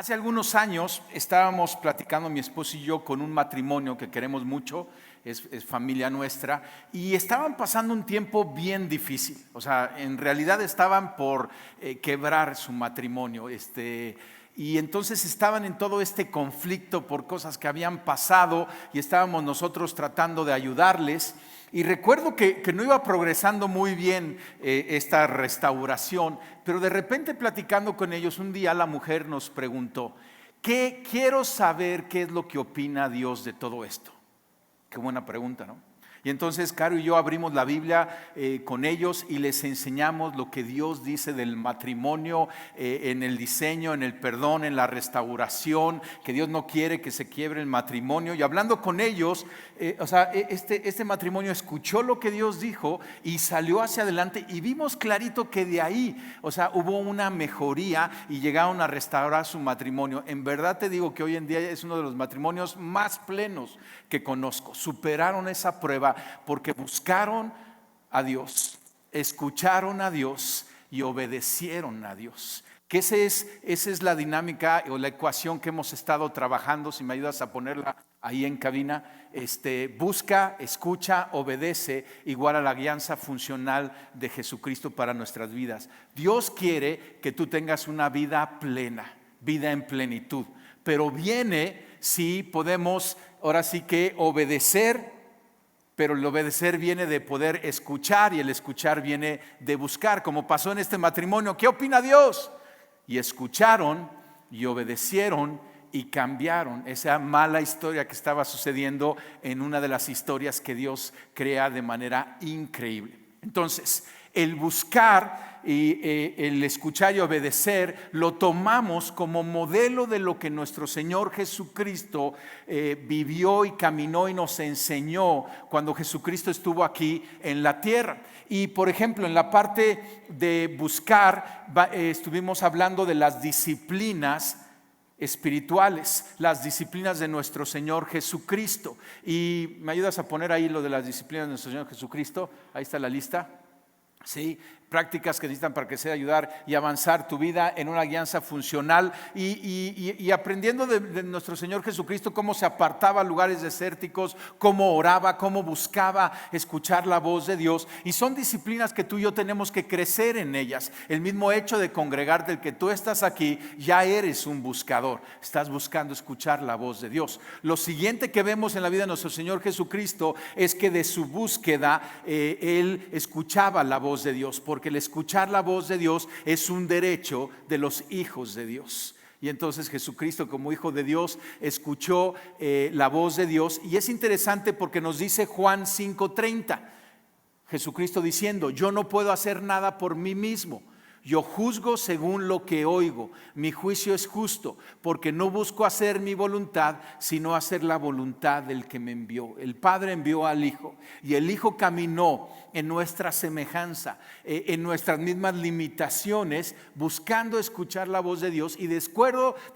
Hace algunos años estábamos platicando mi esposo y yo con un matrimonio que queremos mucho, es familia nuestra, y estaban pasando un tiempo bien difícil. O sea, en realidad estaban por quebrar su matrimonio. Y entonces estaban en todo este conflicto por cosas que habían pasado y estábamos nosotros tratando de ayudarles. Y recuerdo que no iba progresando muy bien esta restauración, pero de repente platicando con ellos un día la mujer nos preguntó: quiero saber qué es lo que opina Dios de todo esto. Qué buena pregunta, ¿no? Y entonces Caro y yo abrimos la Biblia con ellos y les enseñamos lo que Dios dice del matrimonio, en el diseño, en el perdón, en la restauración, que Dios no quiere que se quiebre el matrimonio. Y hablando con ellos, este matrimonio escuchó lo que Dios dijo y salió hacia adelante, y vimos clarito que de ahí, hubo una mejoría y llegaron a restaurar su matrimonio. En verdad te digo que hoy en día es uno de los matrimonios más plenos que conozco. Superaron esa prueba porque buscaron a Dios, escucharon a Dios y obedecieron a Dios. Que esa es la dinámica o la ecuación que hemos estado trabajando. Si me ayudas a ponerla ahí en cabina. Busca, escucha, obedece, igual a la guianza funcional de Jesucristo para nuestras vidas. Dios quiere que tú tengas una vida plena, vida en plenitud, pero viene si podemos ahora sí que obedecer. Pero el obedecer viene de poder escuchar, y el escuchar viene de buscar, como pasó en este matrimonio. ¿Qué opina Dios? Y escucharon y obedecieron y cambiaron esa mala historia que estaba sucediendo en una de las historias que Dios crea de manera increíble. Entonces, el buscar y el escuchar y obedecer lo tomamos como modelo de lo que nuestro Señor Jesucristo vivió y caminó y nos enseñó cuando Jesucristo estuvo aquí en la tierra. Y por ejemplo, en la parte de buscar estuvimos hablando de las disciplinas espirituales, las disciplinas de nuestro Señor Jesucristo. Y me ayudas a poner ahí lo de las disciplinas de nuestro Señor Jesucristo. Ahí está la lista. Sí, prácticas que necesitan para crecer, ayudar y avanzar tu vida en una guianza funcional, y aprendiendo de nuestro Señor Jesucristo cómo se apartaba a lugares desérticos, cómo oraba, cómo buscaba escuchar la voz de Dios. Y son disciplinas que tú y yo tenemos que crecer en ellas. El mismo hecho de congregarte, el que tú estás aquí, ya eres un buscador, estás buscando escuchar la voz de Dios. Lo siguiente que vemos en la vida de nuestro Señor Jesucristo es que de su búsqueda Él escuchaba la voz de Dios, porque el escuchar la voz de Dios es un derecho de los hijos de Dios. Y entonces Jesucristo, como hijo de Dios, escuchó la voz de Dios. Y es interesante porque nos dice Juan 5:30, Jesucristo diciendo: yo no puedo hacer nada por mí mismo, yo juzgo según lo que oigo. Mi juicio es justo, porque no busco hacer mi voluntad, sino hacer la voluntad del que me envió. El Padre envió al Hijo, y el Hijo caminó en nuestra semejanza, en nuestras mismas limitaciones, buscando escuchar la voz de Dios. Y de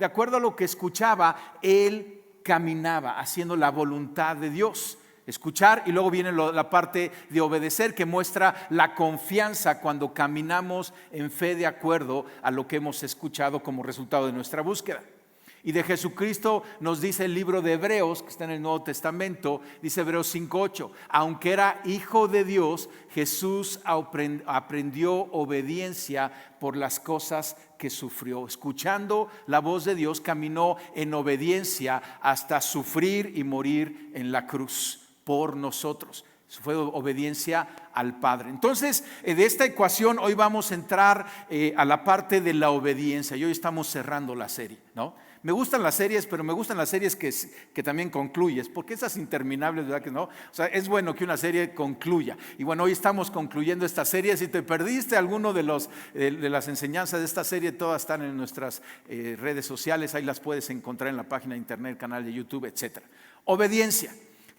acuerdo a lo que escuchaba, Él caminaba haciendo la voluntad de Dios. Escuchar, y luego viene la parte de obedecer, que muestra la confianza cuando caminamos en fe de acuerdo a lo que hemos escuchado como resultado de nuestra búsqueda. Y de Jesucristo nos dice el libro de Hebreos, que está en el Nuevo Testamento, dice Hebreos 5:8: aunque era hijo de Dios, Jesús aprendió obediencia por las cosas que sufrió. Escuchando la voz de Dios, caminó en obediencia hasta sufrir y morir en la cruz por nosotros. Eso fue obediencia al Padre. Entonces, de esta ecuación hoy vamos a entrar a la parte de la obediencia. Y hoy estamos cerrando la serie, ¿no? Me gustan las series, pero me gustan las series que también concluyes, porque esas interminables, ¿verdad que no? Es bueno que una serie concluya. Y bueno, hoy estamos concluyendo esta serie. Si te perdiste alguno de las enseñanzas de esta serie, todas están en nuestras redes sociales. Ahí las puedes encontrar en la página de internet, canal de YouTube, etc. Obediencia.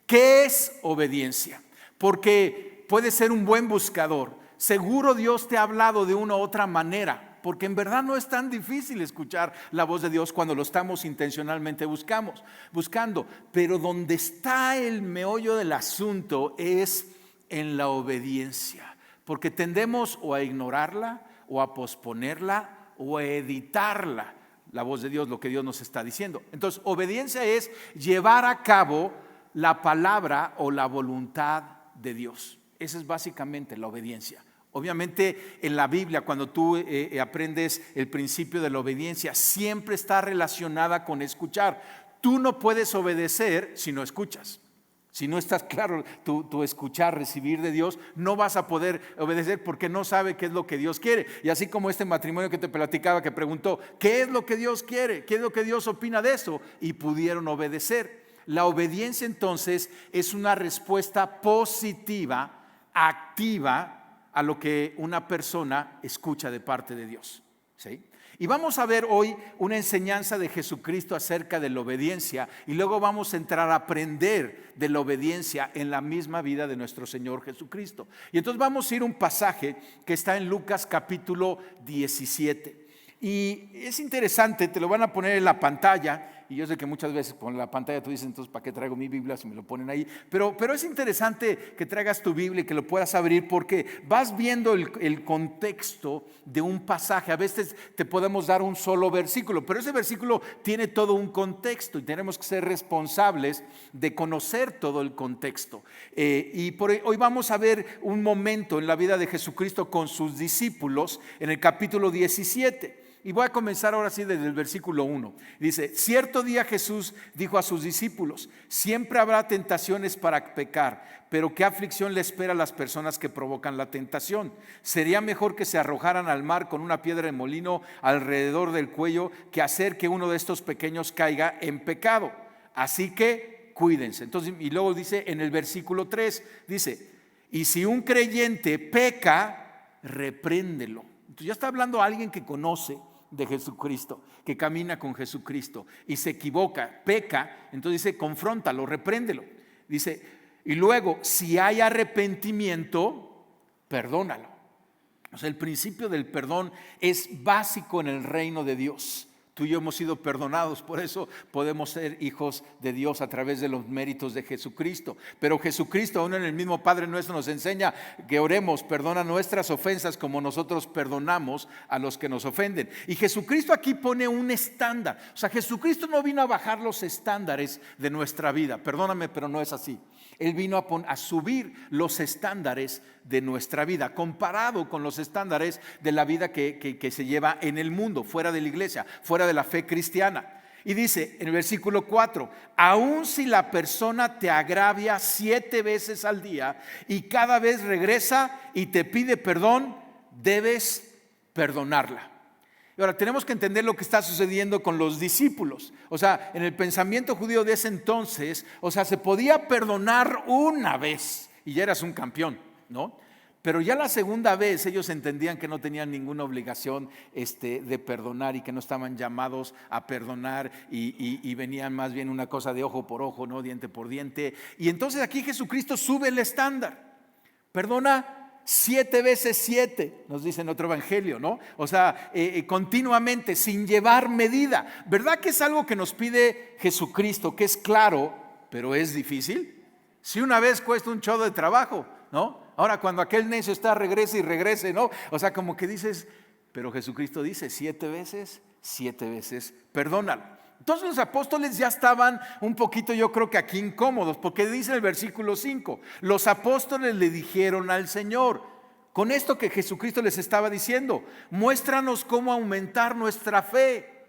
¿Qué es obediencia? Porque puedes ser un buen buscador. Seguro Dios te ha hablado de una u otra manera, porque en verdad no es tan difícil escuchar la voz de Dios cuando lo estamos intencionalmente buscando. Pero donde está el meollo del asunto es en la obediencia, porque tendemos o a ignorarla, o a posponerla, o a evitarla. la voz de Dios, lo que Dios nos está diciendo. Entonces, obediencia es llevar a cabo la palabra o la voluntad de Dios. Esa es básicamente la obediencia. Obviamente en la Biblia, cuando tú aprendes el principio de la obediencia, siempre está relacionada con escuchar. Tú no puedes obedecer si no escuchas. Si no estás claro tu escuchar, recibir de Dios, no vas a poder obedecer porque no sabe qué es lo que Dios quiere. Y así como este matrimonio que te platicaba, que preguntó, ¿qué es lo que Dios quiere? ¿Qué es lo que Dios opina de eso? Y pudieron obedecer. La obediencia entonces es una respuesta positiva, activa, a lo que una persona escucha de parte de Dios. ¿Sí? Y vamos a ver hoy una enseñanza de Jesucristo acerca de la obediencia y luego vamos a entrar a aprender de la obediencia en la misma vida de nuestro Señor Jesucristo. Y entonces vamos a ir a un pasaje que está en Lucas capítulo 17. Y es interesante, te lo van a poner en la pantalla. Y yo sé que muchas veces con la pantalla tú dices, entonces ¿para qué traigo mi Biblia si me lo ponen ahí? Pero es interesante que traigas tu Biblia y que lo puedas abrir porque vas viendo el contexto de un pasaje. A veces te podemos dar un solo versículo, pero ese versículo tiene todo un contexto y tenemos que ser responsables de conocer todo el contexto. Y hoy vamos a ver un momento en la vida de Jesucristo con sus discípulos en el capítulo 17. Y voy a comenzar ahora sí desde el versículo 1. Dice, cierto día Jesús dijo a sus discípulos, siempre habrá tentaciones para pecar, pero qué aflicción le espera a las personas que provocan la tentación. Sería mejor que se arrojaran al mar con una piedra de molino alrededor del cuello que hacer que uno de estos pequeños caiga en pecado. Así que cuídense. Entonces, y luego dice en el versículo 3, dice, y si un creyente peca, repréndelo. Entonces ya está hablando alguien que conoce de Jesucristo, que camina con Jesucristo y se equivoca, peca, entonces dice, confróntalo, repréndelo. Dice, y luego, si hay arrepentimiento, perdónalo. O sea, el principio del perdón es básico en el reino de Dios. Tú y yo hemos sido perdonados, por eso podemos ser hijos de Dios a través de los méritos de Jesucristo. Pero Jesucristo, aún en el mismo Padre nuestro, nos enseña que oremos, perdona nuestras ofensas como nosotros perdonamos a los que nos ofenden. Y Jesucristo aquí pone un estándar. O sea, Jesucristo no vino a bajar los estándares de nuestra vida. Perdóname, pero no es así. Él vino a subir los estándares de nuestra vida, comparado con los estándares de la vida que se lleva en el mundo, fuera de la iglesia, fuera de la fe cristiana. Y dice en el versículo 4, aun si la persona te agravia 7 veces al día y cada vez regresa y te pide perdón, debes perdonarla. Y ahora tenemos que entender lo que está sucediendo con los discípulos. O sea, en el pensamiento judío de ese entonces, o sea, se podía perdonar una vez y ya eras un campeón, ¿no? Pero ya la segunda vez ellos entendían que no tenían ninguna obligación de perdonar y que no estaban llamados a perdonar y venían más bien una cosa de ojo por ojo, no diente por diente. Y entonces aquí Jesucristo sube el estándar. Perdona 7 veces 7, nos dice en otro evangelio, ¿no? O sea, continuamente, sin llevar medida. ¿Verdad que es algo que nos pide Jesucristo, que es claro, pero es difícil? Si una vez cuesta un chorro de trabajo, ¿no? Ahora cuando aquel necio está, regrese y regrese, ¿no? O sea, como que dices, pero Jesucristo dice 7 veces, 7 veces, perdónalo. Entonces los apóstoles ya estaban un poquito, yo creo que aquí incómodos, porque dice el versículo 5, los apóstoles le dijeron al Señor, con esto que Jesucristo les estaba diciendo, muéstranos cómo aumentar nuestra fe.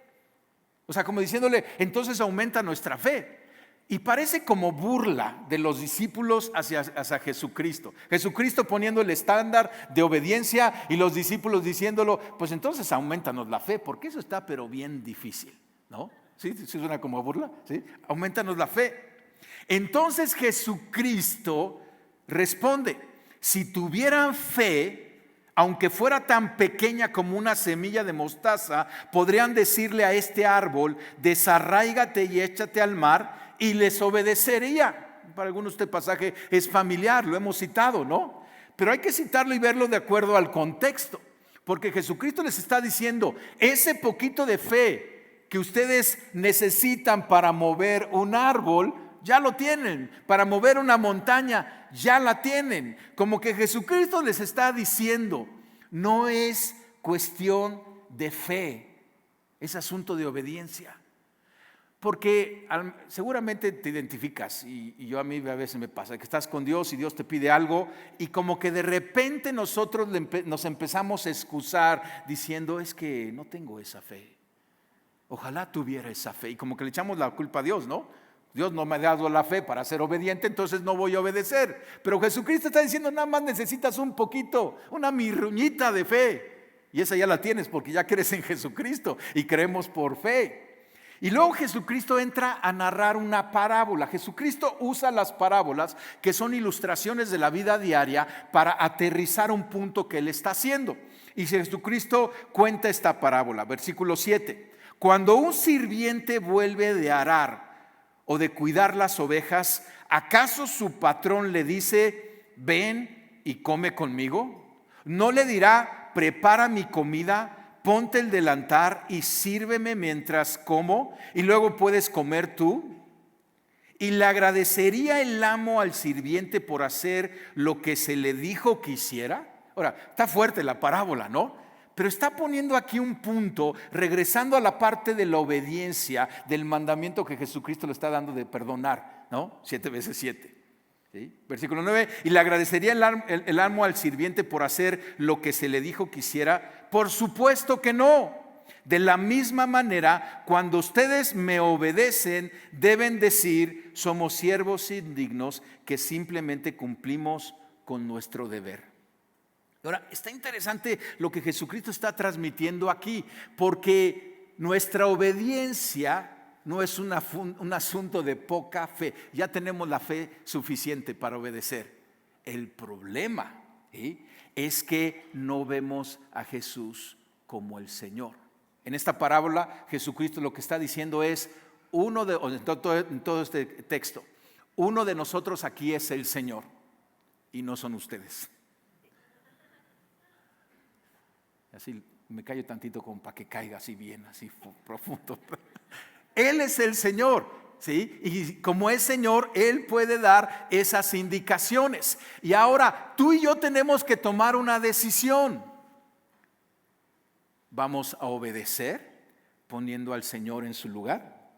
O sea, como diciéndole, entonces aumenta nuestra fe. Y parece como burla de los discípulos hacia Jesucristo. Jesucristo poniendo el estándar de obediencia y los discípulos diciéndolo, pues entonces aumentanos la fe, porque eso está pero bien difícil, ¿no? ¿Sí? ¿Sí suena como burla? ¿Sí? Aumentanos la fe. Entonces Jesucristo responde, si tuvieran fe, aunque fuera tan pequeña como una semilla de mostaza, podrían decirle a este árbol, desarráigate y échate al mar, y les obedecería. Para algunos este pasaje es familiar, lo hemos citado, ¿no? Pero hay que citarlo y verlo de acuerdo al contexto, porque Jesucristo les está diciendo, ese poquito de fe que ustedes necesitan para mover un árbol, ya lo tienen. Para mover una montaña, ya la tienen. Como que Jesucristo les está diciendo, no es cuestión de fe, Es asunto de obediencia. Porque seguramente te identificas, y yo a mí a veces me pasa, que estás con Dios y Dios te pide algo y como que de repente nosotros nos empezamos a excusar diciendo, es que no tengo esa fe. Ojalá tuviera esa fe. Y como que le echamos la culpa a Dios, ¿no? Dios no me ha dado la fe para ser obediente, entonces no voy a obedecer. Pero Jesucristo está diciendo, nada más necesitas un poquito, una mirruñita de fe. Y esa ya la tienes porque ya crees en Jesucristo y creemos por fe. Y luego Jesucristo entra a narrar una parábola. Jesucristo usa las parábolas, que son ilustraciones de la vida diaria, para aterrizar un punto que Él está haciendo. Y Jesucristo cuenta esta parábola, versículo 7. Cuando un sirviente vuelve de arar o de cuidar las ovejas, ¿acaso su patrón le dice, ven y come conmigo? ¿No le dirá, prepara mi comida, ponte el delantal y sírveme mientras como, y luego puedes comer tú? ¿Y le agradecería el amo al sirviente por hacer lo que se le dijo que hiciera? Ahora, está fuerte la parábola, ¿no? Pero está poniendo aquí un punto, regresando a la parte de la obediencia, del mandamiento que Jesucristo le está dando de perdonar, ¿no? 7 veces 7. ¿Sí? Versículo 9, y le agradecería el amo al sirviente por hacer lo que se le dijo que hiciera. Por supuesto que no. De la misma manera, cuando ustedes me obedecen, deben decir, somos siervos indignos que simplemente cumplimos con nuestro deber. Ahora, está interesante lo que Jesucristo está transmitiendo aquí, porque nuestra obediencia no es un asunto de poca fe. Ya tenemos la fe suficiente para obedecer. El problema, ¿sí?, es que no vemos a Jesús como el Señor. En esta parábola, Jesucristo lo que está diciendo es, en todo este texto, uno de nosotros aquí es el Señor y no son ustedes. Así me callo tantito como para que caiga así bien, así profundo. Él es el Señor, ¿sí? Y como es Señor, Él puede dar esas indicaciones. Y ahora tú y yo tenemos que tomar una decisión. ¿Vamos a obedecer poniendo al Señor en su lugar?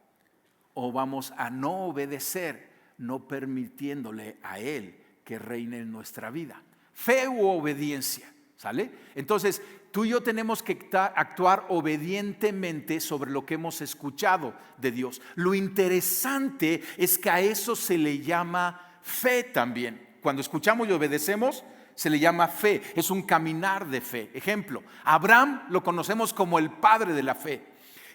¿O vamos a no obedecer, no permitiéndole a Él que reine en nuestra vida? Fe u obediencia, ¿sale? Entonces, tú y yo tenemos que actuar obedientemente sobre lo que hemos escuchado de Dios. Lo interesante es que a eso se le llama fe también. Cuando escuchamos y obedecemos, se le llama fe. Es un caminar de fe. Ejemplo, Abraham lo conocemos como el padre de la fe.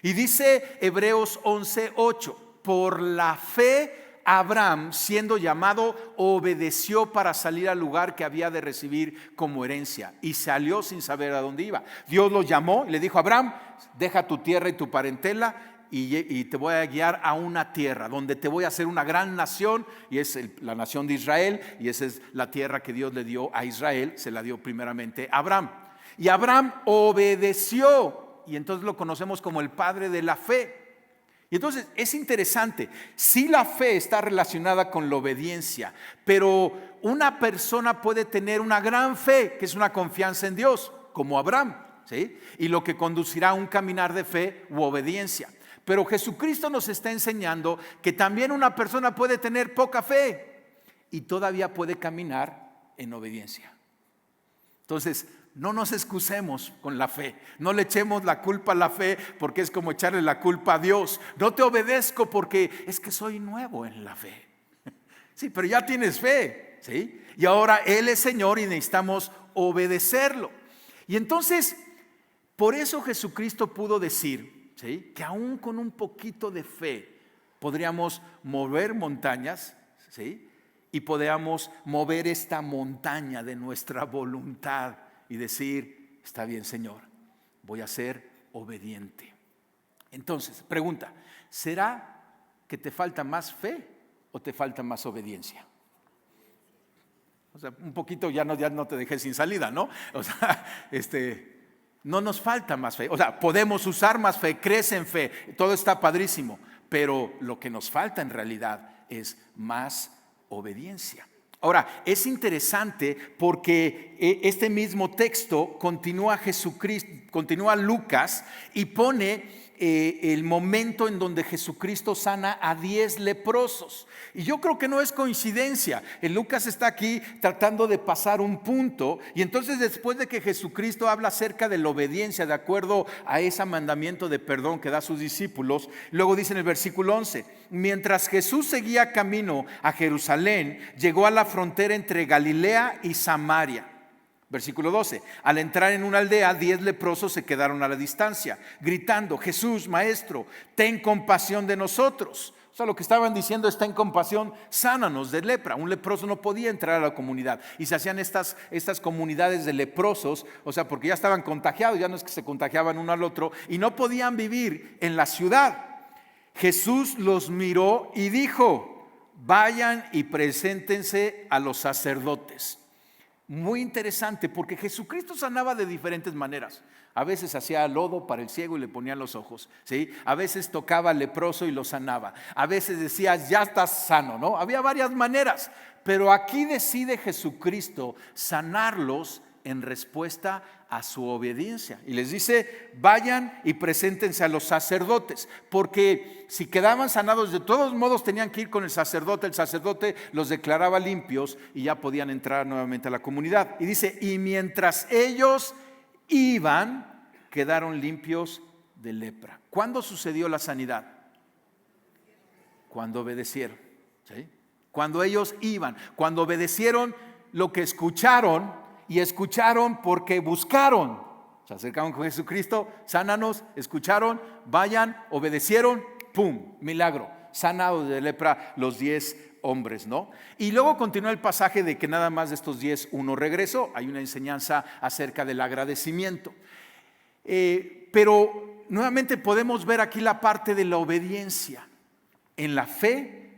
Y dice Hebreos 11:8, por la fe Abraham, siendo llamado, obedeció para salir al lugar que había de recibir como herencia y salió sin saber a dónde iba. Dios lo llamó y le dijo, Abraham, deja tu tierra y tu parentela y te voy a guiar a una tierra donde te voy a hacer una gran nación, y es la nación de Israel, y esa es la tierra que Dios le dio a Israel, se la dio primeramente a Abraham. Y Abraham obedeció, y entonces lo conocemos como el padre de la fe. Y entonces es interesante, sí, la fe está relacionada con la obediencia, pero una persona puede tener una gran fe, que es una confianza en Dios, como Abraham, ¿sí? Y lo que conducirá a un caminar de fe u obediencia. Pero Jesucristo nos está enseñando que también una persona puede tener poca fe y todavía puede caminar en obediencia. Entonces, no nos excusemos con la fe, no le echemos la culpa a la fe, porque es como echarle la culpa a Dios. No te obedezco porque es que soy nuevo en la fe. Sí, pero ya tienes fe, ¿sí? Y ahora Él es Señor y necesitamos obedecerlo. Y entonces, por eso Jesucristo pudo decir, ¿sí?, que aún con un poquito de fe podríamos mover montañas, ¿sí?, y podríamos mover esta montaña de nuestra voluntad y decir, está bien, Señor, voy a ser obediente. Entonces, pregunta, ¿será que te falta más fe o te falta más obediencia? O sea, un poquito ya no te dejé sin salida, ¿no? O sea, no nos falta más fe. O sea, podemos usar más fe, crece en fe, todo está padrísimo, pero lo que nos falta en realidad es más obediencia. Ahora, es interesante porque este mismo texto continúa Lucas y pone el momento en donde Jesucristo sana a 10 leprosos. Y yo creo que no es coincidencia. Lucas está aquí tratando de pasar un punto. Y entonces, después de que Jesucristo habla acerca de la obediencia de acuerdo a ese mandamiento de perdón que da a sus discípulos, luego dice en el versículo 11: mientras Jesús seguía camino a Jerusalén, llegó a la frontera entre Galilea y Samaria. Versículo 12: al entrar en una aldea, 10 leprosos se quedaron a la distancia, gritando: Jesús, Maestro, ten compasión de nosotros. O sea, lo que estaban diciendo es: ten compasión, sánanos de lepra. Un leproso no podía entrar a la comunidad. Y se hacían estas comunidades de leprosos, o sea, porque ya estaban contagiados, ya no es que se contagiaban uno al otro, y no podían vivir en la ciudad. Jesús los miró y dijo: vayan y preséntense a los sacerdotes. Muy interesante, porque Jesucristo sanaba de diferentes maneras. A veces hacía lodo para el ciego y le ponía los ojos, ¿sí? A veces tocaba al leproso y lo sanaba. A veces decía: ya estás sano, ¿no? Había varias maneras, pero aquí decide Jesucristo sanarlos en respuesta a su obediencia. Y les dice: vayan y preséntense a los sacerdotes, porque si quedaban sanados, de todos modos tenían que ir con el sacerdote los declaraba limpios y ya podían entrar nuevamente a la comunidad. Y dice: y mientras ellos iban, quedaron limpios de lepra. ¿Cuándo sucedió la sanidad? Cuando obedecieron, ¿sí? Cuando ellos iban, cuando obedecieron lo que escucharon. Y escucharon porque buscaron. Se acercaron con Jesucristo: sánanos. Escucharon, vayan, obedecieron, pum, milagro, sanados de lepra los 10 hombres, ¿no? Y luego continúa el pasaje de que nada más de estos 10 uno regresó. Hay una enseñanza acerca del agradecimiento, pero nuevamente podemos ver aquí la parte de la obediencia. En la fe,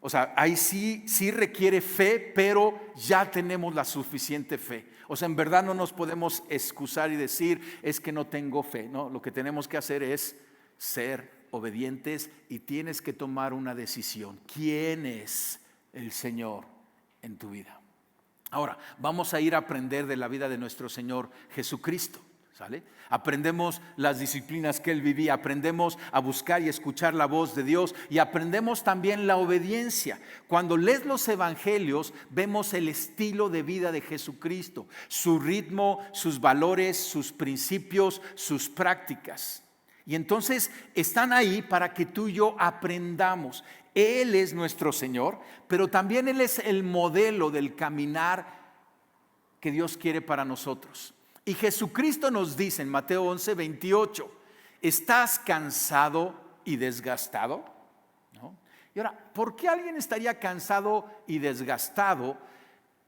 o sea, ahí sí requiere fe, pero ya tenemos la suficiente fe. O sea, en verdad no nos podemos excusar y decir: es que no tengo fe. No, lo que tenemos que hacer es ser obedientes y tienes que tomar una decisión. ¿Quién es el Señor en tu vida? Ahora, vamos a ir a aprender de la vida de nuestro Señor Jesucristo. ¿Sale? Aprendemos las disciplinas que Él vivía, aprendemos a buscar y escuchar la voz de Dios, y aprendemos también la obediencia. Cuando lees los evangelios, vemos el estilo de vida de Jesucristo, su ritmo, sus valores, sus principios, sus prácticas. Y entonces están ahí para que tú y yo aprendamos. Él es nuestro Señor, pero también Él es el modelo del caminar que Dios quiere para nosotros. Y Jesucristo nos dice en Mateo 11:28: ¿estás cansado y desgastado? ¿No? Y ahora, ¿por qué alguien estaría cansado y desgastado?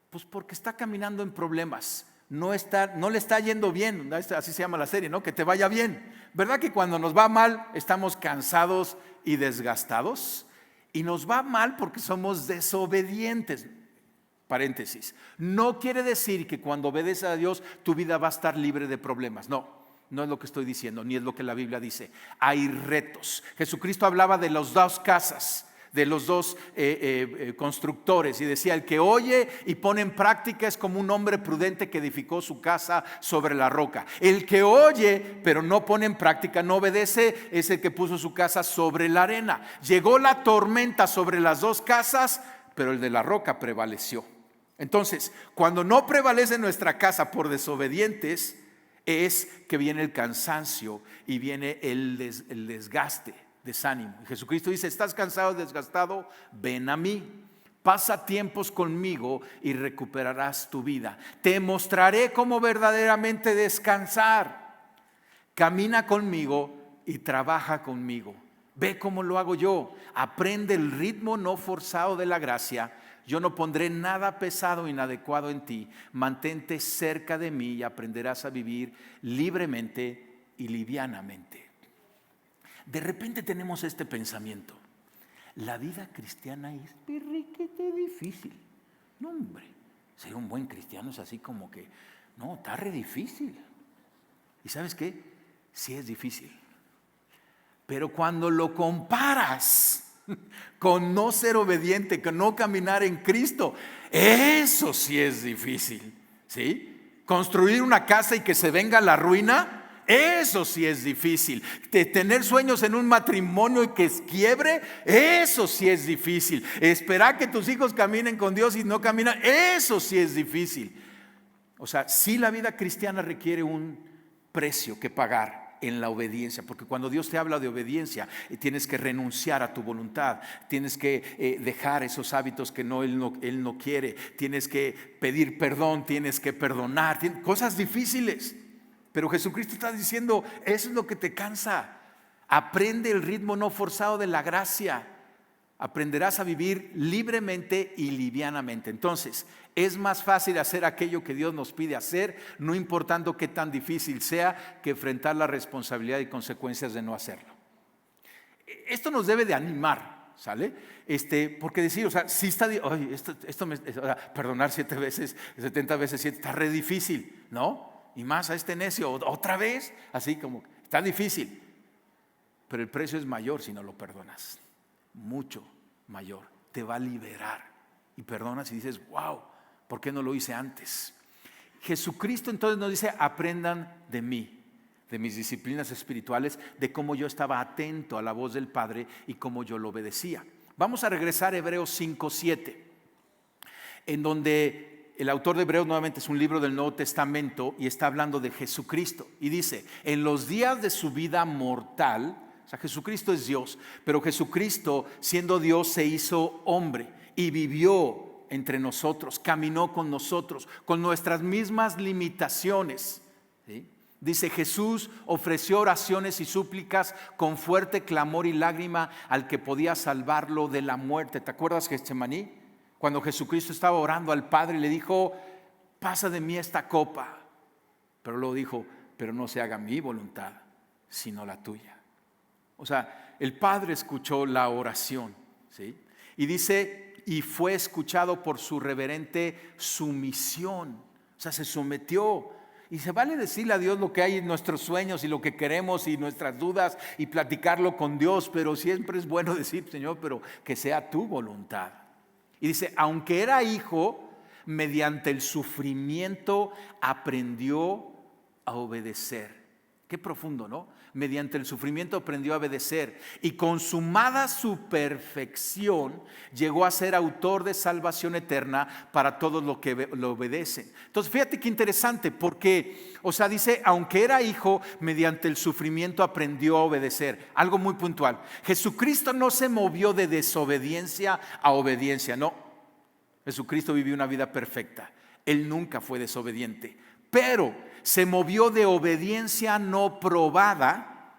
Pues porque está caminando en problemas. No le está yendo bien. Así se llama la serie, ¿no? Que te vaya bien. ¿Verdad que cuando nos va mal estamos cansados y desgastados? Y nos va mal porque somos desobedientes. Paréntesis: no quiere decir que cuando obedeces a Dios tu vida va a estar libre de problemas. No es lo que estoy diciendo, ni es lo que la Biblia dice. Hay retos. Jesucristo hablaba de las 2 casas, de los 2 constructores, y decía: el que oye y pone en práctica es como un hombre prudente que edificó su casa sobre la roca. El que oye pero no pone en práctica, no obedece, es el que puso su casa sobre la arena. Llegó la tormenta sobre las 2 casas, pero el de la roca prevaleció. Entonces, cuando no prevalece nuestra casa por desobedientes, es que viene el cansancio y viene el desgaste, desánimo. Y Jesucristo dice: ¿estás cansado, desgastado? Ven a mí, pasa tiempos conmigo y recuperarás tu vida. Te mostraré cómo verdaderamente descansar. Camina conmigo y trabaja conmigo. Ve cómo lo hago yo. Aprende el ritmo no forzado de la gracia. Yo no pondré nada pesado o inadecuado en ti. Mantente cerca de mí y aprenderás a vivir libremente y livianamente. De repente tenemos este pensamiento: la vida cristiana es perriquete difícil. No, hombre, ser un buen cristiano es así como que, no, está re difícil. ¿Y sabes qué? Sí es difícil. Pero cuando lo comparas con no ser obediente, con no caminar en Cristo, eso sí es difícil, ¿sí? Construir una casa y que se venga la ruina, eso sí es difícil. De tener sueños en un matrimonio y que quiebre, eso sí es difícil. Esperar que tus hijos caminen con Dios y no caminan, eso sí es difícil. O sea, sí, la vida cristiana requiere un precio que pagar en la obediencia, porque cuando Dios te habla de obediencia, tienes que renunciar a tu voluntad, tienes que dejar esos hábitos que Él no quiere, tienes que pedir perdón, tienes que perdonar, cosas difíciles. Pero Jesucristo está diciendo, eso es lo que te cansa. Aprende el ritmo no forzado de la gracia. Aprenderás a vivir libremente y livianamente. Entonces, es más fácil hacer aquello que Dios nos pide hacer, no importando qué tan difícil sea, que enfrentar la responsabilidad y consecuencias de no hacerlo. Esto nos debe de animar, ¿sale? Porque decir, o sea, si está, perdonar 7 veces, 70 veces 7, está re difícil, ¿no? Y más a este necio, otra vez, así como, está difícil. Pero el precio es mayor si no lo perdonas. Mucho mayor, te va a liberar y perdonas y dices, wow, ¿por qué no lo hice antes? Jesucristo entonces nos dice, aprendan de mí, de mis disciplinas espirituales, de cómo yo estaba atento a la voz del Padre y cómo yo lo obedecía. Vamos a regresar a Hebreos 5:7, en donde el autor de Hebreos nuevamente es un libro del Nuevo Testamento y está hablando de Jesucristo y dice, en los días de su vida mortal, o sea, Jesucristo es Dios, pero Jesucristo, siendo Dios, se hizo hombre y vivió entre nosotros, caminó con nosotros, con nuestras mismas limitaciones, ¿sí? Dice, Jesús ofreció oraciones y súplicas con fuerte clamor y lágrima al que podía salvarlo de la muerte. ¿Te acuerdas, Getsemaní? Cuando Jesucristo estaba orando al Padre y le dijo, pasa de mí esta copa. Pero luego dijo, pero no se haga mi voluntad, sino la tuya. O sea, el Padre escuchó la oración, ¿sí? Y dice, y fue escuchado por su reverente sumisión. O sea, se sometió. Y se vale decirle a Dios lo que hay en nuestros sueños y lo que queremos y nuestras dudas y platicarlo con Dios, pero siempre es bueno decir, Señor, pero que sea tu voluntad. Y dice, aunque era hijo, mediante el sufrimiento aprendió a obedecer. Qué profundo, ¿no? Mediante el sufrimiento aprendió a obedecer y consumada su perfección llegó a ser autor de salvación eterna para todos los que lo obedecen. Entonces fíjate qué interesante, porque, o sea, dice, aunque era hijo, mediante el sufrimiento aprendió a obedecer. Algo muy puntual. Jesucristo no se movió de desobediencia a obediencia, no. Jesucristo vivió una vida perfecta. Él nunca fue desobediente, pero se movió de obediencia no probada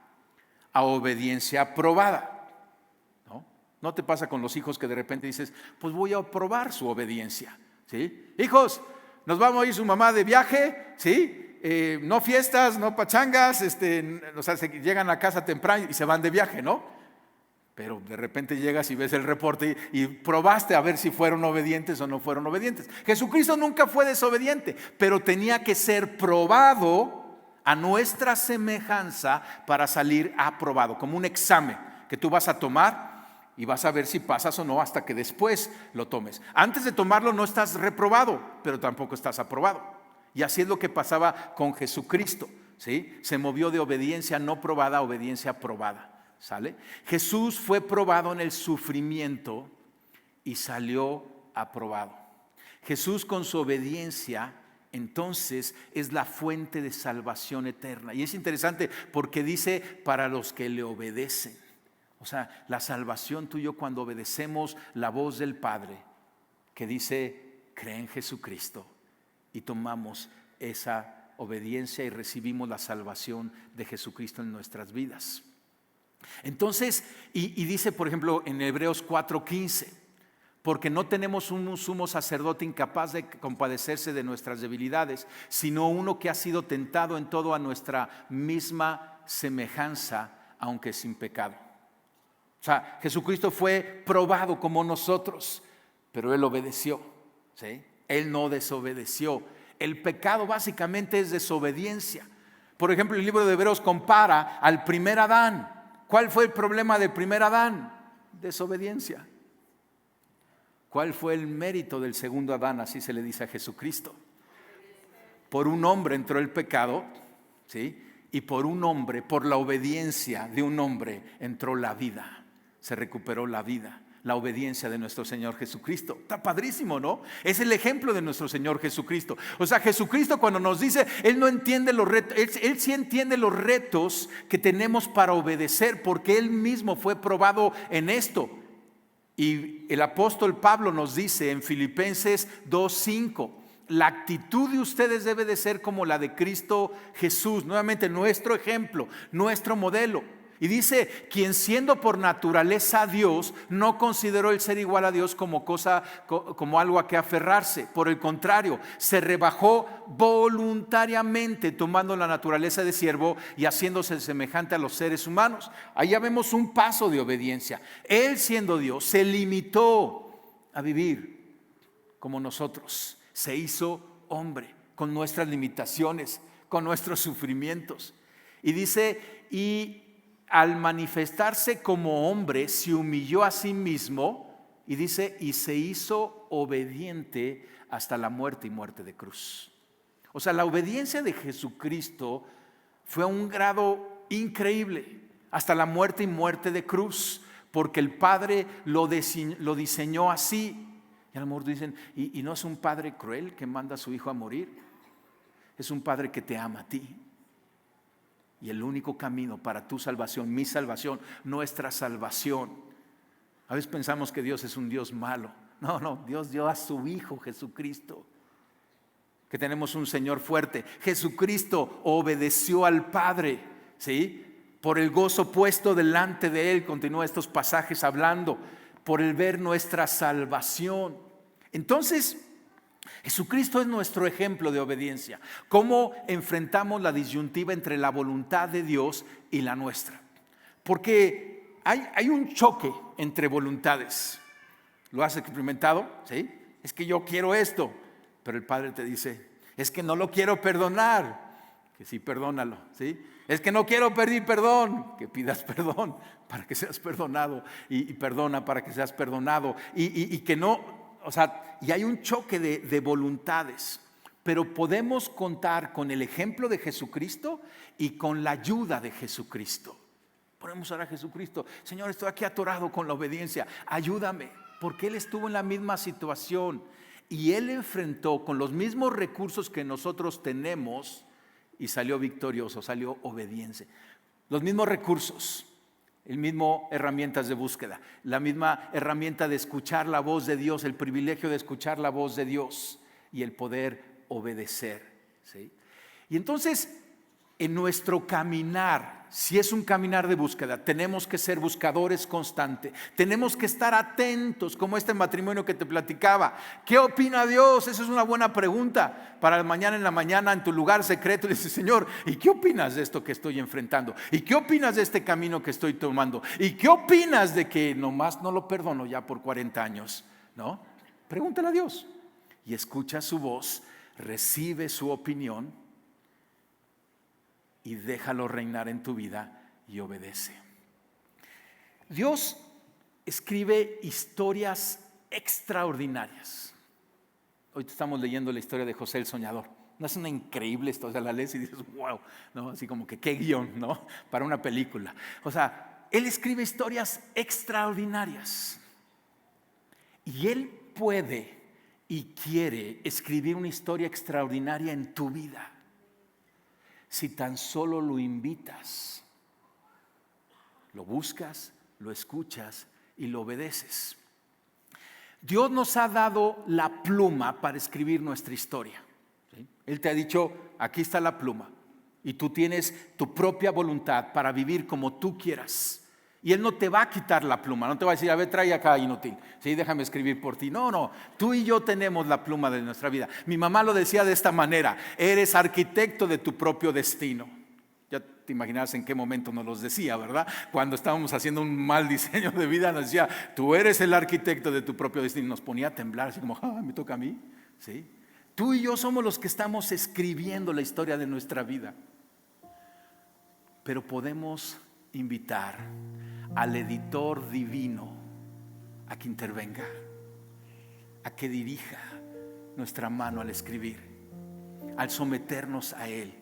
a obediencia probada. ¿No te pasa con los hijos que de repente dices, pues voy a probar su obediencia? ¿Sí? Hijos, nos vamos a ir su mamá de viaje, ¿sí? No fiestas, no pachangas, o sea, llegan a casa temprano y se van de viaje, ¿no? Pero de repente llegas y ves el reporte y probaste a ver si fueron obedientes o no fueron obedientes. Jesucristo nunca fue desobediente, pero tenía que ser probado a nuestra semejanza para salir aprobado, como un examen que tú vas a tomar y vas a ver si pasas o no hasta que después lo tomes. Antes de tomarlo no estás reprobado, pero tampoco estás aprobado. Y así es lo que pasaba con Jesucristo, ¿sí? Se movió de obediencia no probada a obediencia probada. ¿Sale? Jesús fue probado en el sufrimiento y salió aprobado. Jesús con su obediencia entonces es la fuente de salvación eterna. Y es interesante porque dice para los que le obedecen. O sea, la salvación tú y yo cuando obedecemos la voz del Padre que dice cree en Jesucristo y tomamos esa obediencia y recibimos la salvación de Jesucristo en nuestras vidas. Entonces, y dice por ejemplo en Hebreos 4:15, porque no tenemos un sumo sacerdote incapaz de compadecerse de nuestras debilidades, sino uno que ha sido tentado en todo a nuestra misma semejanza, aunque sin pecado. O sea, Jesucristo fue probado como nosotros, pero Él obedeció, ¿sí? Él no desobedeció. El pecado básicamente es desobediencia. Por ejemplo, el libro de Hebreos compara al primer Adán. ¿Cuál fue el problema del primer Adán? Desobediencia. ¿Cuál fue el mérito del segundo Adán? Así se le dice a Jesucristo. Por un hombre entró el pecado, ¿sí? y por un hombre, por la obediencia de un hombre, entró la vida, se recuperó la vida. La obediencia de nuestro Señor Jesucristo. Está padrísimo, ¿no? Es el ejemplo de nuestro Señor Jesucristo. O sea, Jesucristo cuando nos dice, Él no entiende los retos, Él sí entiende los retos que tenemos para obedecer, porque Él mismo fue probado en esto. Y el apóstol Pablo nos dice en Filipenses 2:5, la actitud de ustedes debe de ser como la de Cristo Jesús. Nuevamente, nuestro ejemplo, nuestro modelo. Y dice, quien siendo por naturaleza Dios, no consideró el ser igual a Dios como algo a que aferrarse. Por el contrario, se rebajó voluntariamente, tomando la naturaleza de siervo y haciéndose semejante a los seres humanos. Ahí ya vemos un paso de obediencia. Él, siendo Dios, se limitó a vivir como nosotros. Se hizo hombre con nuestras limitaciones, con nuestros sufrimientos. Y dice, y al manifestarse como hombre, se humilló a sí mismo, y dice, y se hizo obediente hasta la muerte y muerte de cruz. O sea, la obediencia de Jesucristo fue a un grado increíble, hasta la muerte y muerte de cruz, porque el Padre lo diseñó así. Y a lo mejor dicen, ¿y no es un padre cruel que manda a su hijo a morir? Es un padre que te ama a ti. Y el único camino para tu salvación, mi salvación, nuestra salvación. A veces pensamos que Dios es un Dios malo. No, Dios dio a su Hijo Jesucristo. Que tenemos un Señor fuerte. Jesucristo obedeció al Padre, ¿sí? Por el gozo puesto delante de Él, continúa estos pasajes hablando, por el ver nuestra salvación. Entonces, Jesucristo es nuestro ejemplo de obediencia. ¿Cómo enfrentamos la disyuntiva entre la voluntad de Dios y la nuestra? Porque hay un choque entre voluntades. ¿Lo has experimentado? ¿Sí? Es que yo quiero esto, pero el Padre te dice, es que no lo quiero perdonar. Que sí, perdónalo, ¿sí? Es que no quiero pedir perdón, que pidas perdón para que seas perdonado y perdona para que seas perdonado y que no. O sea, y hay un choque de voluntades, pero podemos contar con el ejemplo de Jesucristo y con la ayuda de Jesucristo. Podemos orar a Jesucristo, Señor, estoy aquí atorado con la obediencia, ayúdame, porque Él estuvo en la misma situación y Él enfrentó con los mismos recursos que nosotros tenemos y salió victorioso, salió obediente. Los mismos recursos. El mismo herramientas de búsqueda, la misma herramienta de escuchar la voz de Dios, el privilegio de escuchar la voz de Dios y el poder obedecer, ¿sí? Y entonces, en nuestro caminar, si es un caminar de búsqueda, tenemos que ser buscadores constantes, tenemos que estar atentos, como este matrimonio que te platicaba. ¿Qué opina Dios? Esa es una buena pregunta para mañana en la mañana en tu lugar secreto. Y dices, Señor, ¿y qué opinas de esto que estoy enfrentando? ¿Y qué opinas de este camino que estoy tomando? ¿Y qué opinas de que nomás no lo perdono ya por 40 años? ¿No? Pregúntale a Dios y escucha su voz, recibe su opinión y déjalo reinar en tu vida y obedece. Dios escribe historias extraordinarias. Hoy estamos leyendo la historia de José el Soñador. No es una increíble historia, la lees y dices, wow, ¿no? Así como que qué guión, ¿no? Para una película. O sea, Él escribe historias extraordinarias. Y Él puede y quiere escribir una historia extraordinaria en tu vida. Si tan solo lo invitas, lo buscas, lo escuchas y lo obedeces. Dios nos ha dado la pluma para escribir nuestra historia, ¿sí? Él te ha dicho, aquí está la pluma y tú tienes tu propia voluntad para vivir como tú quieras. Y Él no te va a quitar la pluma, no te va a decir, a ver, trae acá, inútil, sí, déjame escribir por ti. No, tú y yo tenemos la pluma de nuestra vida. Mi mamá lo decía de esta manera, eres arquitecto de tu propio destino. Ya te imaginas en qué momento nos los decía, ¿verdad? Cuando estábamos haciendo un mal diseño de vida, nos decía, tú eres el arquitecto de tu propio destino. Nos ponía a temblar, así como, me toca a mí, ¿sí? Tú y yo somos los que estamos escribiendo la historia de nuestra vida. Pero podemos invitar al editor divino a que intervenga, a que dirija nuestra mano al escribir, al someternos a Él.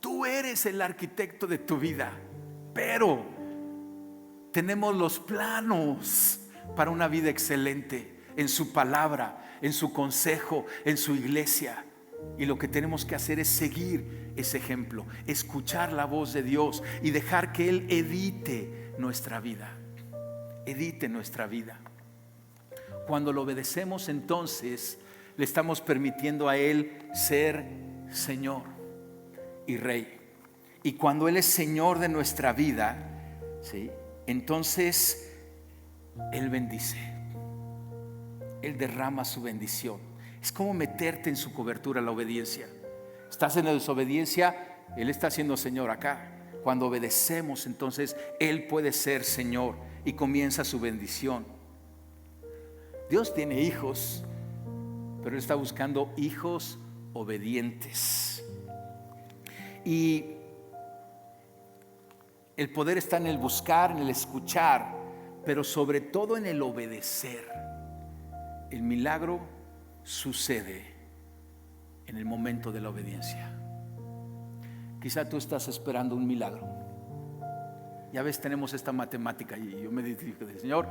Tú eres el arquitecto de tu vida, pero tenemos los planos para una vida excelente en su palabra, en su consejo, en su iglesia. Y lo que tenemos que hacer es seguir ese ejemplo, escuchar la voz de Dios y dejar que Él edite nuestra vida. Edite nuestra vida. Cuando lo obedecemos, entonces le estamos permitiendo a Él ser Señor y Rey. Y cuando Él es Señor de nuestra vida, ¿sí?, entonces Él bendice. Él derrama su bendición. Es como meterte en su cobertura, la obediencia. Estás en la desobediencia, Él está siendo Señor acá. Cuando obedecemos, entonces Él puede ser Señor y comienza su bendición. Dios tiene hijos, pero Él está buscando hijos obedientes. Y el poder está en el buscar, en el escuchar, pero sobre todo en el obedecer. El milagro sucede en el momento de la obediencia. Quizá tú estás esperando un milagro. Ya ves, tenemos esta matemática y yo me dije, Señor,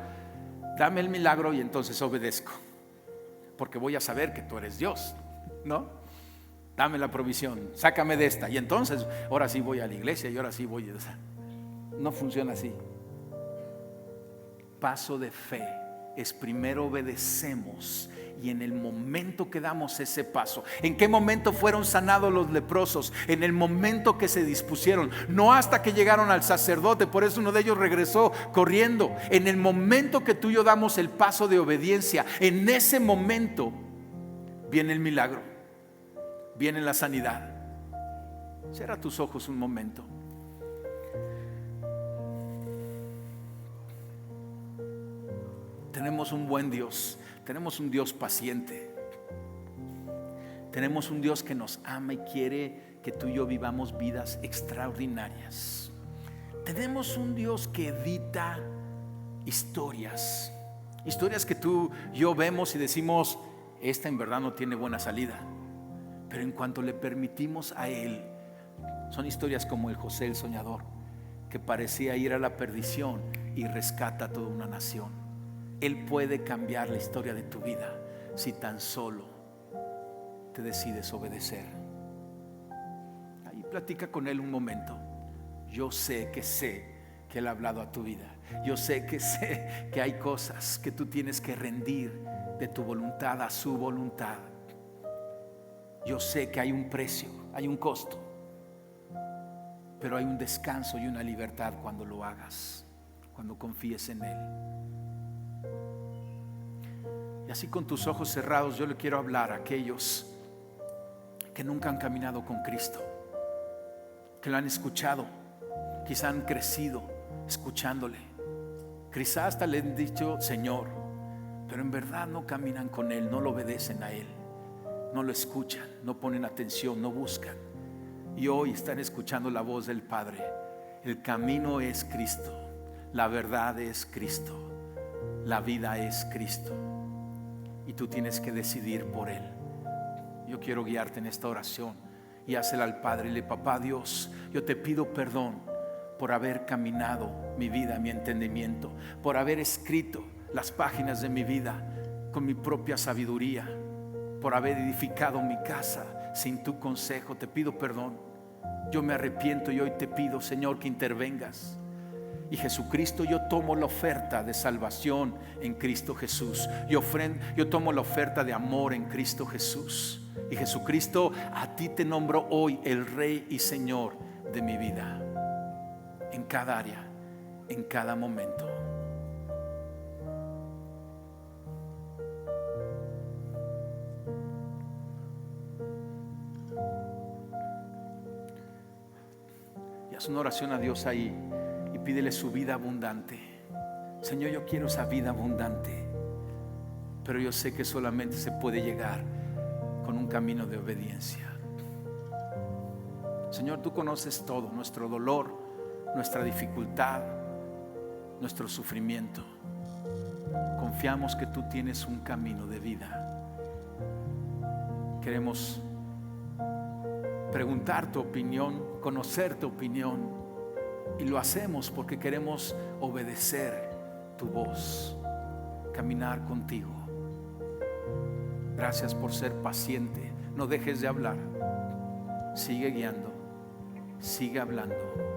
dame el milagro y entonces obedezco, porque voy a saber que tú eres Dios, ¿no? Dame la provisión, sácame de esta y entonces ahora sí voy a la iglesia y ahora sí voy. No funciona así. Paso de fe es primero obedecemos, y en el momento que damos ese paso. ¿En qué momento fueron sanados los leprosos? En el momento que se dispusieron, no hasta que llegaron al sacerdote. Por eso uno de ellos regresó corriendo. En el momento que tú y yo damos el paso de obediencia, en ese momento viene el milagro, viene la sanidad. Cierra tus ojos un momento. Tenemos un buen Dios, tenemos un Dios paciente, tenemos un Dios que nos ama y quiere que tú y yo vivamos vidas extraordinarias. Tenemos un Dios que edita historias que tú y yo vemos y decimos, esta en verdad no tiene buena salida, pero en cuanto le permitimos a Él, son historias como el José el soñador, que parecía ir a la perdición y rescata a toda una nación. Él puede cambiar la historia de tu vida si tan solo te decides obedecer. Ahí platica con Él un momento. Yo sé que Él ha hablado a tu vida. Yo sé que hay cosas que tú tienes que rendir de tu voluntad a su voluntad. Yo sé que hay un precio, hay un costo, pero hay un descanso y una libertad cuando lo hagas, cuando confíes en Él. Y así con tus ojos cerrados yo le quiero hablar a aquellos que nunca han caminado con Cristo, que lo han escuchado, quizá han crecido escuchándole, quizá hasta le han dicho Señor, pero en verdad no caminan con Él, no lo obedecen a Él, no lo escuchan, no ponen atención, no buscan. Y hoy están escuchando la voz del Padre. El camino es Cristo, la verdad es Cristo, la vida es Cristo. Y tú tienes que decidir por Él. Yo quiero guiarte en esta oración y hácela al Padre. Dile, papá Dios, yo te pido perdón por haber caminado mi vida, mi entendimiento, por haber escrito las páginas de mi vida con mi propia sabiduría, por haber edificado mi casa sin tu consejo. Te pido perdón. Yo me arrepiento y hoy te pido, Señor, que intervengas. Y Jesucristo, yo tomo la oferta de salvación en Cristo Jesús. Yo tomo la oferta de amor en Cristo Jesús. Y Jesucristo, a ti te nombro hoy el Rey y Señor de mi vida, en cada área, en cada momento. Y haz una oración a Dios ahí. Y pídele su vida abundante. Señor, yo quiero esa vida abundante, pero yo sé que solamente se puede llegar con un camino de obediencia. Señor, tú conoces todo, nuestro dolor, nuestra dificultad, nuestro sufrimiento. Confiamos que tú tienes un camino de vida. Queremos preguntar tu opinión, conocer tu opinión. Y lo hacemos porque queremos obedecer tu voz, caminar contigo. Gracias por ser paciente. No dejes de hablar. Sigue guiando, sigue hablando.